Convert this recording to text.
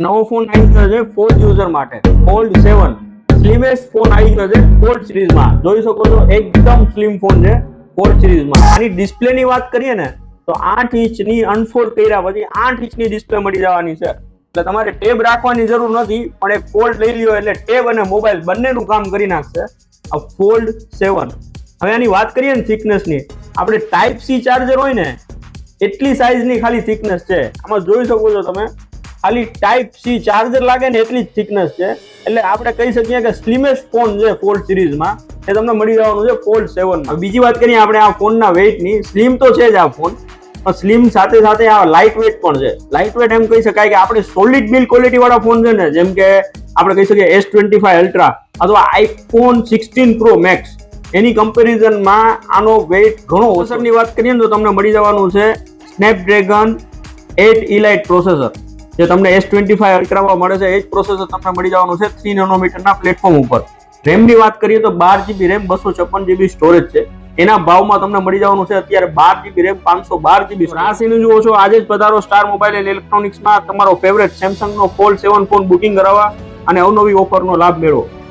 નવો ફોન આવી ગયો છે ફોલ્ડ યુઝર માટે ફોલ્ડ 7 સ્લિમેસ્ટ ફોન આવી ગયો છે ફોલ્ડ સિરીઝમાં. જોઈ શકો છો એકદમ સ્લિમ ફોન છે ફોલ્ડ સિરીઝમાં. આની ડિસ્પ્લે ની વાત કરીએ ને તો 8 ઇંચની અનફોલ્ડ કર્યા પછી 8 ઇંચની ડિસ્પ્લે મળી જવાની છે. એટલે તમારે ટેબ રાખવાની જરૂર નથી, પણ એક ફોલ્ડ લઈ લ્યો એટલે ટેબ અને મોબાઈલ બંનેનું કામ કરી નાખશે આ ફોલ્ડ 7. હવે આની વાત કરીએ ને થિકનેસની, આપણે ટાઈપ સી ચાર્જર હોય ને એટલી સાઇઝની ખાલી થિકનેસ છે. આમાં જોઈ શકો છો તમે, ખાલી ટાઈપ સી ચાર્જર લાગે ને એટલી જ થિકનેસ છે. એટલે આપણે કહી શકીએ કે સ્લિમેસ્ટ ફોન છે ફોલ્ડ સિરીઝમાં એ તમને મળી જવાનું છે ફોલ્ડ 7. બીજી વાત કરીએ આપણે આ ફોનના વેઇટની. સ્લિમ તો છે જ આ ફોન, પણ સ્લિમ સાથે સાથે આ લાઇટ વેટ પણ છે. લાઇટ વેટ એમ કહી શકાય કે આપણે સોલિડ બિલ્ડ ક્વોલિટી વાળા ફોન છે ને, જેમ કે આપણે કહી શકીએ S25 અલ્ટ્રા અથવા આઈફોન 16 પ્રો મેક્સ, એની કમ્પેરિઝનમાં આનો વેઇટ ઘણો ઓછરની વાત કરીએ ને તો તમને મળી જવાનું છે સ્નેપડ્રેગન 8 ઇલાઇટ પ્રોસેસર, જે તમને S25 અલ્ટ્રામાં મળે છે. એ જ પ્રોસેસર તમને મળી જવાનું છે 3 નેનોમીટરના પ્લેટફોર્મ ઉપર. રેમની વાત કરીએ તો 12GB રેમ 256GB સ્ટોરેજ છે. એના ભાવમાં તમને મળી જવાનું છે અત્યારે 12GB રેમ 512GB. રાશિનું જુઓ છો, આજે જ પધારો સ્ટાર મોબાઈલ એન્ડ ઇલેક્ટ્રોનિક્સમાં તમારો ફેવરેટ સેમસંગનો ફોલ્ડ 7 ફોન બુકિંગ કરાવવા અને અવનવી ઓફરનો લાભ મેળવો.